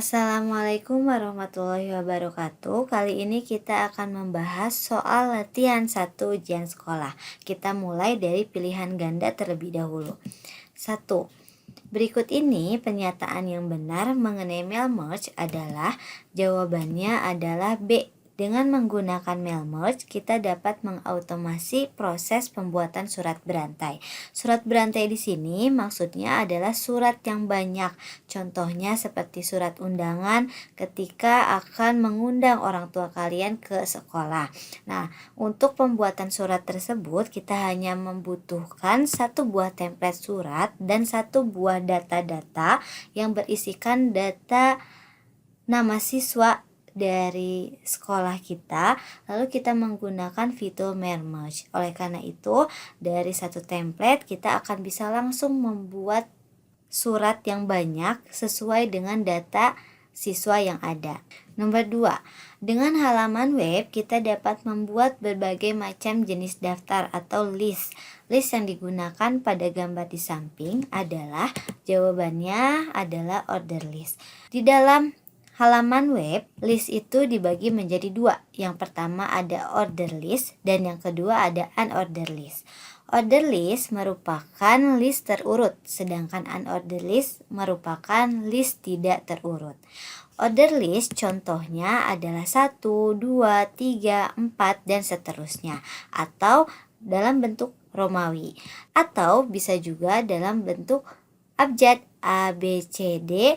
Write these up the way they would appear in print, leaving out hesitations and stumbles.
Assalamualaikum warahmatullahi wabarakatuh. Kali ini kita akan membahas soal latihan 1 ujian sekolah. Kita mulai dari pilihan ganda terlebih dahulu. 1. Berikut ini pernyataan yang benar mengenai mail merge adalah jawabannya adalah B. Dengan menggunakan mail merge, kita dapat mengautomasi proses pembuatan surat berantai. Surat berantai di sini maksudnya adalah surat yang banyak. Contohnya seperti surat undangan ketika akan mengundang orang tua kalian ke sekolah. Nah, untuk pembuatan surat tersebut kita hanya membutuhkan 1 buah template surat dan 1 buah data-data yang berisikan data nama siswa dari sekolah kita, lalu kita menggunakan fitur mail merge. Oleh karena itu, dari 1 template kita akan bisa langsung membuat surat yang banyak sesuai dengan data siswa yang ada. Nomor 2, dengan halaman web kita dapat membuat berbagai macam jenis daftar atau list. List yang digunakan pada gambar di samping adalah jawabannya adalah order list. Di dalam halaman web, list itu dibagi menjadi 2. Yang pertama ada order list dan yang kedua ada unorder list. Order list merupakan list terurut, sedangkan unorder list merupakan list tidak terurut. Order list contohnya adalah 1, 2, 3, 4, dan seterusnya, atau dalam bentuk Romawi, atau bisa juga dalam bentuk abjad A, B, C, D,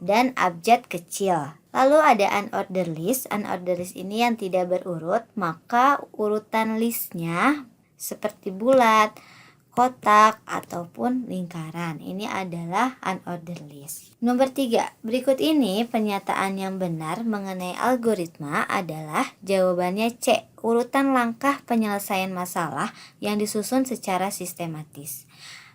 dan abjad kecil. Lalu ada unorder list. Unorder list ini yang tidak berurut, maka urutan listnya seperti bulat, kotak, ataupun lingkaran. Ini adalah unorder list. Nomor 3, berikut ini pernyataan yang benar mengenai algoritma adalah jawabannya C. Urutan langkah penyelesaian masalah yang disusun secara sistematis.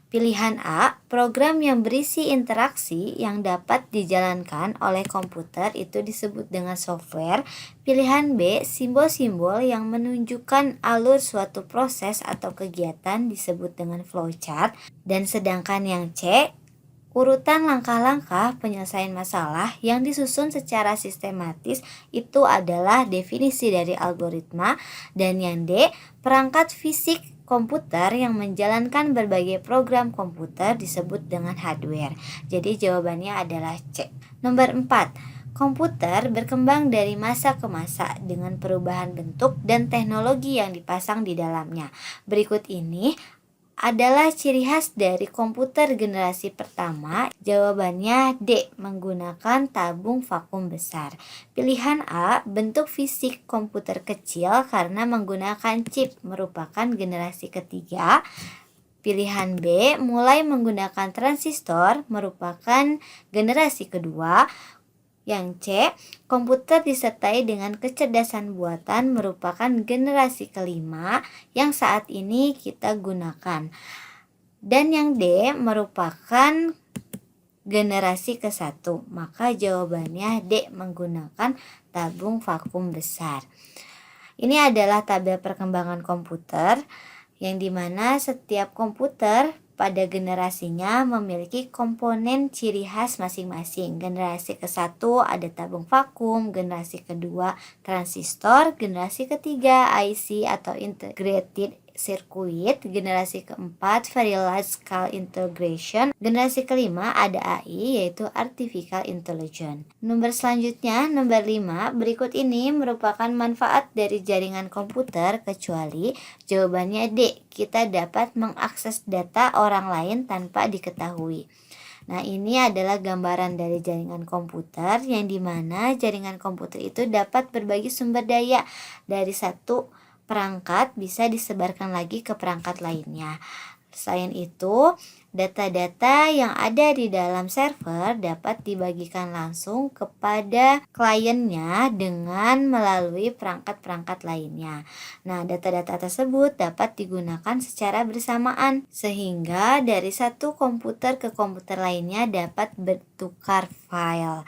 Pilihan A, program yang berisi interaksi yang dapat dijalankan oleh komputer itu disebut dengan software. Pilihan B, simbol-simbol yang menunjukkan alur suatu proses atau kegiatan disebut dengan flowchart. Dan sedangkan yang C, urutan langkah-langkah penyelesaian masalah yang disusun secara sistematis itu adalah definisi dari algoritma. Dan yang D, perangkat fisik komputer yang menjalankan berbagai program komputer disebut dengan hardware. Jadi jawabannya adalah C. Nomor 4. Komputer berkembang dari masa ke masa dengan perubahan bentuk dan teknologi yang dipasang di dalamnya. Berikut ini adalah ciri khas dari komputer generasi pertama. Jawabannya D, menggunakan tabung vakum besar. Pilihan A, bentuk fisik komputer kecil karena menggunakan chip, merupakan generasi ketiga. Pilihan B, mulai menggunakan transistor, merupakan generasi kedua. Yang C, komputer disertai dengan kecerdasan buatan, merupakan generasi kelima yang saat ini kita gunakan. Dan yang D merupakan generasi ke-1. Maka jawabannya D, menggunakan tabung vakum besar. Ini adalah tabel perkembangan komputer yang dimana setiap komputer pada generasinya memiliki komponen ciri khas masing-masing. Generasi ke-1 ada tabung vakum, generasi kedua transistor, generasi ketiga IC atau integrated circuit, generasi keempat very large scale integration, generasi kelima ada AI yaitu artificial intelligence. Nomor selanjutnya, nomor 5, berikut ini merupakan manfaat dari jaringan komputer kecuali jawabannya D, kita dapat mengakses data orang lain tanpa diketahui. Nah, ini adalah gambaran dari jaringan komputer yang dimana jaringan komputer itu dapat berbagi sumber daya dari satu perangkat bisa disebarkan lagi ke perangkat lainnya. Selain itu, data-data yang ada di dalam server dapat dibagikan langsung kepada kliennya dengan melalui perangkat-perangkat lainnya. Nah, data-data tersebut dapat digunakan secara bersamaan sehingga dari satu komputer ke komputer lainnya dapat bertukar file.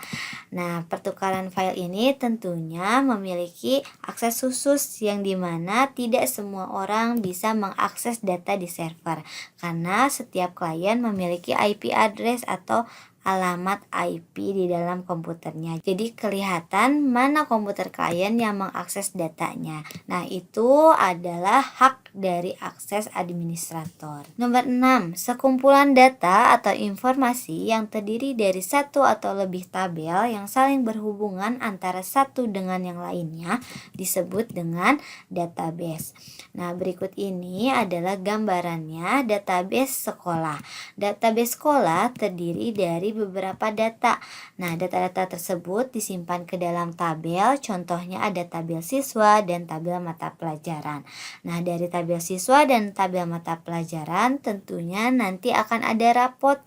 Nah, pertukaran file ini tentunya memiliki akses khusus yang dimana tidak semua orang bisa mengakses data di server karena setiap klien memiliki IP address atau alamat IP di dalam komputernya. Jadi kelihatan mana komputer klien yang mengakses datanya. Nah, itu adalah hak dari akses administrator. Nomor 6, sekumpulan data atau informasi yang terdiri dari satu atau lebih tabel yang saling berhubungan antara satu dengan yang lainnya disebut dengan database. Nah, berikut ini adalah gambarannya database sekolah. Database sekolah terdiri dari beberapa data. Nah, data-data tersebut disimpan ke dalam tabel, contohnya ada tabel siswa dan tabel mata pelajaran. Nah, dari tabel siswa dan tabel mata pelajaran tentunya nanti akan ada rapot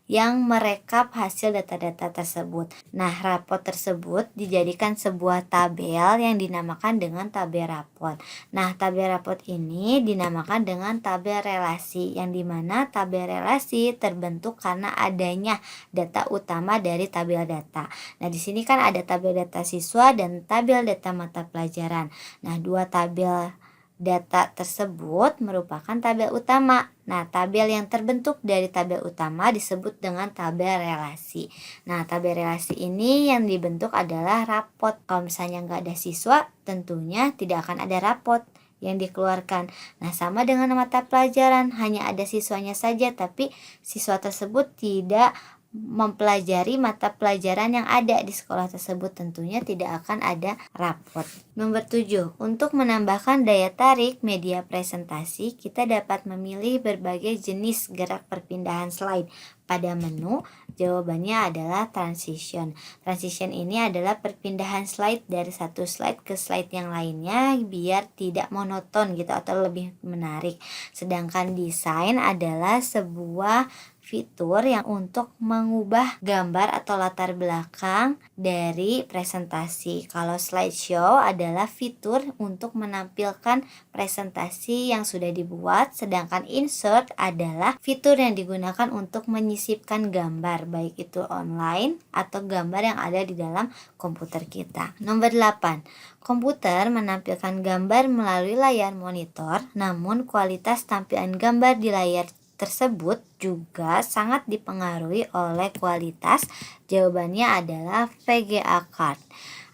yang merekap hasil data-data tersebut. Nah, rapot tersebut dijadikan sebuah tabel yang dinamakan dengan tabel rapot. Nah, tabel rapot ini dinamakan dengan tabel relasi, yang dimana tabel relasi terbentuk karena adanya data utama dari tabel data. Nah, di sini kan ada tabel data siswa dan tabel data mata pelajaran. Nah, dua tabel data tersebut merupakan tabel utama. Nah, tabel yang terbentuk dari tabel utama disebut dengan tabel relasi. Nah, tabel relasi ini yang dibentuk adalah rapot. Kalau misalnya nggak ada siswa, tentunya tidak akan ada rapot yang dikeluarkan. Nah, sama dengan mata pelajaran, hanya ada siswanya saja, tapi siswa tersebut tidak mempelajari mata pelajaran yang ada di sekolah tersebut, tentunya tidak akan ada rapot. Nomor 7, untuk menambahkan daya tarik media presentasi, kita dapat memilih berbagai jenis gerak perpindahan slide. Pada menu, jawabannya adalah transition. Transition ini adalah perpindahan slide dari satu slide ke slide yang lainnya biar tidak monoton gitu atau lebih menarik. Sedangkan desain adalah sebuah fitur yang untuk mengubah gambar atau latar belakang dari presentasi. Kalau slideshow adalah fitur untuk menampilkan presentasi yang sudah dibuat, sedangkan insert adalah fitur yang digunakan untuk menyisipkan gambar, baik itu online atau gambar yang ada di dalam komputer kita. Nomor 8. Komputer menampilkan gambar melalui layar monitor, namun kualitas tampilan gambar di layar tersebut juga sangat dipengaruhi oleh kualitas. Jawabannya adalah VGA card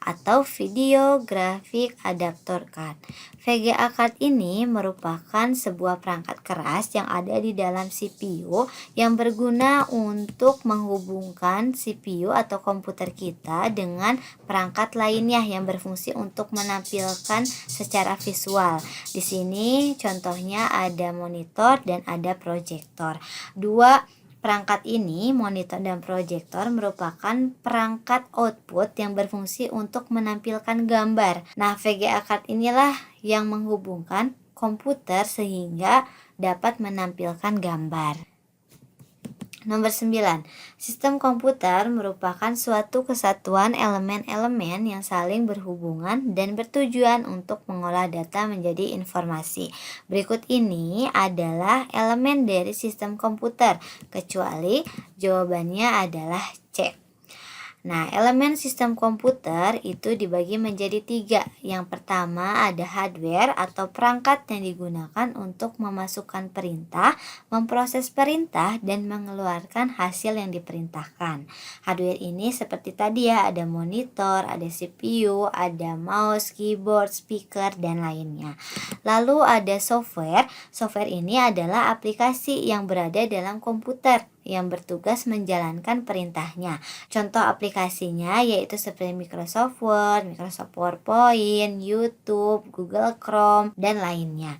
atau Video Graphic Adapter Card. VGA card ini merupakan sebuah perangkat keras yang ada di dalam CPU yang berguna untuk menghubungkan CPU atau komputer kita dengan perangkat lainnya yang berfungsi untuk menampilkan secara visual. Di sini contohnya ada monitor dan ada proyektor. Dua perangkat ini, monitor dan proyektor, merupakan perangkat output yang berfungsi untuk menampilkan gambar. Nah, VGA card inilah yang menghubungkan komputer sehingga dapat menampilkan gambar. Nomor 9. Sistem komputer merupakan suatu kesatuan elemen-elemen yang saling berhubungan dan bertujuan untuk mengolah data menjadi informasi. Berikut ini adalah elemen dari sistem komputer, kecuali jawabannya adalah C. Nah, elemen sistem komputer itu dibagi menjadi 3. Yang pertama ada hardware atau perangkat yang digunakan untuk memasukkan perintah, memproses perintah, dan mengeluarkan hasil yang diperintahkan. Hardware ini seperti tadi ya, ada monitor, ada CPU, ada mouse, keyboard, speaker, dan lainnya. Lalu ada software. Software ini adalah aplikasi yang berada dalam komputer yang bertugas menjalankan perintahnya. Contoh aplikasinya yaitu seperti Microsoft Word, Microsoft PowerPoint, YouTube, Google Chrome, dan lainnya.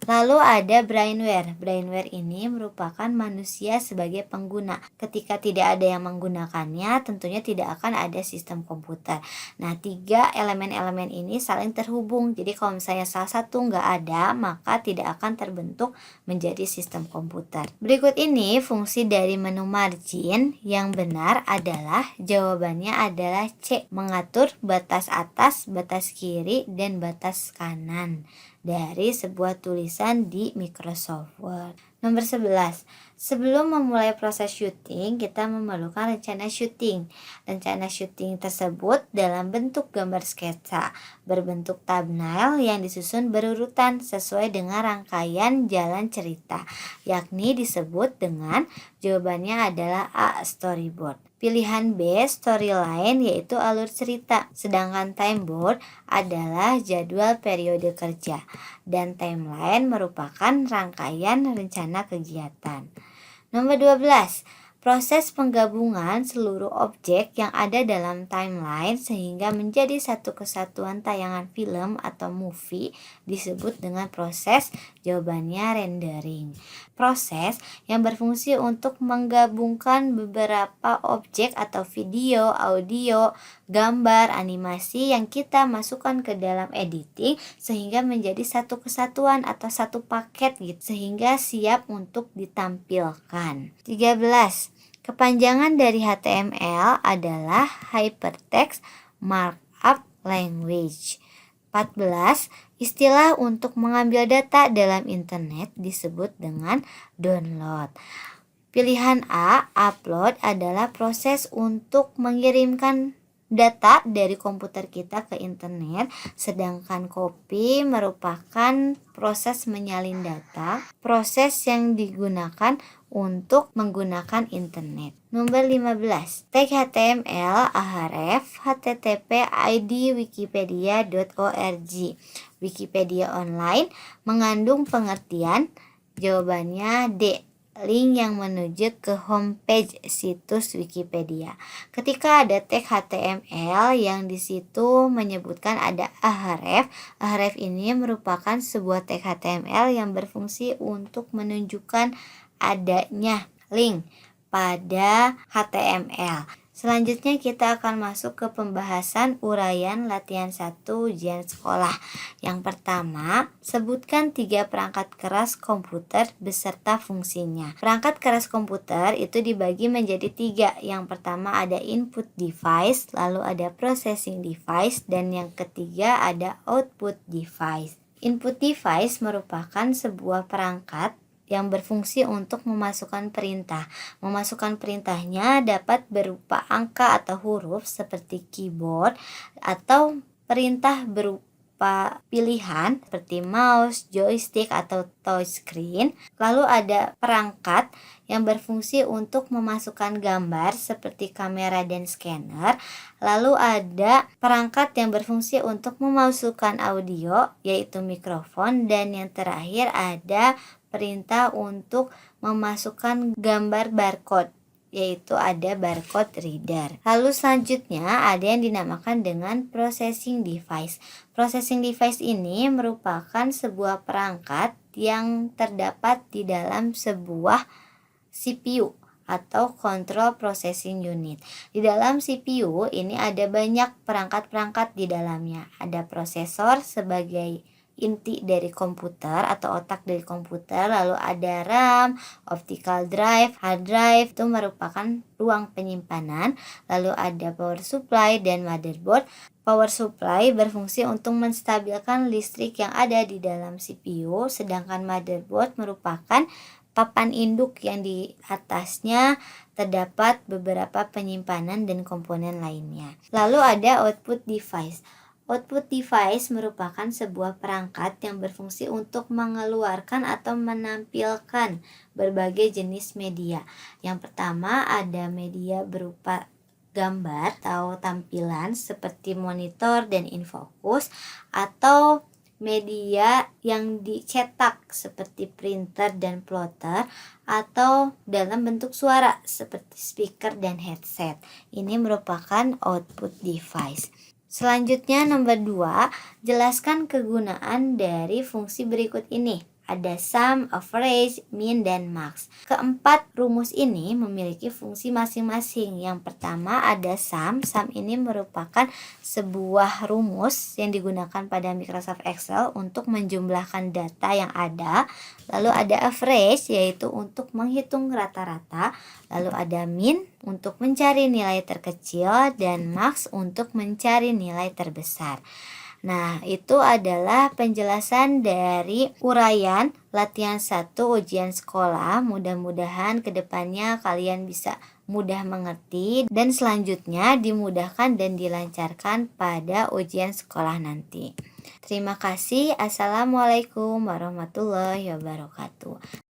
Lalu ada brainware. Brainware ini merupakan manusia sebagai pengguna. Ketika tidak ada yang menggunakannya, tentunya tidak akan ada sistem komputer. Nah, 3 elemen-elemen ini saling terhubung. Jadi kalau misalnya salah satu nggak ada, maka tidak akan terbentuk menjadi sistem komputer. Berikut ini fungsi dari menu margin. Yang benar adalah jawabannya adalah C. Mengatur batas atas, batas kiri, dan batas kanan dari sebuah tulisan di Microsoft Word. Nomor 11. Sebelum memulai proses syuting, kita memerlukan rencana syuting. Rencana syuting tersebut dalam bentuk gambar sketsa, berbentuk thumbnail yang disusun berurutan sesuai dengan rangkaian jalan cerita, yakni disebut dengan jawabannya adalah A. Storyboard. Pilihan B. Storyline, yaitu alur cerita. Sedangkan timeboard adalah jadwal periode kerja. Dan timeline merupakan rangkaian rencana kegiatan. Nomor 12. Proses penggabungan seluruh objek yang ada dalam timeline sehingga menjadi satu kesatuan tayangan film atau movie disebut dengan proses jawabannya rendering. Proses yang berfungsi untuk menggabungkan beberapa objek atau video, audio, gambar, animasi yang kita masukkan ke dalam editing sehingga menjadi satu kesatuan atau satu paket gitu, sehingga siap untuk ditampilkan. 13. Kepanjangan dari HTML adalah Hypertext Markup Language. 14. Istilah untuk mengambil data dalam internet disebut dengan download. Pilihan A, upload, adalah proses untuk mengirimkan data dari komputer kita ke internet, sedangkan copy merupakan proses menyalin data, proses yang digunakan untuk menggunakan internet. Nomor 15. Tag HTML, ahref, http id wikipedia.org. Wikipedia online mengandung pengertian. Jawabannya D. Link yang menuju ke homepage situs Wikipedia. Ketika ada tag HTML yang di situ menyebutkan ada ahref, ahref ini merupakan sebuah tag HTML yang berfungsi untuk menunjukkan adanya link pada HTML. Selanjutnya kita akan masuk ke pembahasan uraian latihan 1 ujian sekolah. Yang pertama, sebutkan 3 perangkat keras komputer beserta fungsinya. Perangkat keras komputer itu dibagi menjadi 3. Yang pertama ada input device, lalu ada processing device, dan yang ketiga ada output device. Input device merupakan sebuah perangkat yang berfungsi untuk memasukkan perintah. Memasukkan perintahnya dapat berupa angka atau huruf seperti keyboard, atau perintah berupa pilihan seperti mouse, joystick, atau touchscreen. Lalu ada perangkat yang berfungsi untuk memasukkan gambar seperti kamera dan scanner. Lalu ada perangkat yang berfungsi untuk memasukkan audio, yaitu mikrofon. Dan yang terakhir ada perintah untuk memasukkan gambar barcode, yaitu ada barcode reader. Lalu selanjutnya ada yang dinamakan dengan processing device. Processing device ini merupakan sebuah perangkat yang terdapat di dalam sebuah CPU atau Control Processing Unit. Di dalam CPU ini ada banyak perangkat-perangkat di dalamnya. Ada prosesor sebagai inti dari komputer atau otak dari komputer, lalu ada RAM, optical drive, hard drive, itu merupakan ruang penyimpanan, lalu ada power supply dan motherboard. Power supply berfungsi untuk menstabilkan listrik yang ada di dalam CPU, sedangkan motherboard merupakan papan induk yang di atasnya terdapat beberapa penyimpanan dan komponen lainnya. Lalu ada output device. Output device merupakan sebuah perangkat yang berfungsi untuk mengeluarkan atau menampilkan berbagai jenis media. Yang pertama ada media berupa gambar atau tampilan seperti monitor dan infocus, atau media yang dicetak seperti printer dan plotter, atau dalam bentuk suara seperti speaker dan headset. Ini merupakan output device. Selanjutnya nomor 2, jelaskan kegunaan dari fungsi berikut ini. Ada sum, average, mean, dan max. Keempat rumus ini memiliki fungsi masing-masing. Yang pertama ada sum. Sum ini merupakan sebuah rumus yang digunakan pada Microsoft Excel untuk menjumlahkan data yang ada. Lalu ada average, yaitu untuk menghitung rata-rata. Lalu ada mean untuk mencari nilai terkecil, dan max untuk mencari nilai terbesar. Nah, itu adalah penjelasan dari uraian latihan 1 ujian sekolah. Mudah-mudahan kedepannya kalian bisa mudah mengerti dan selanjutnya dimudahkan dan dilancarkan pada ujian sekolah nanti. Terima kasih. Assalamualaikum warahmatullahi wabarakatuh.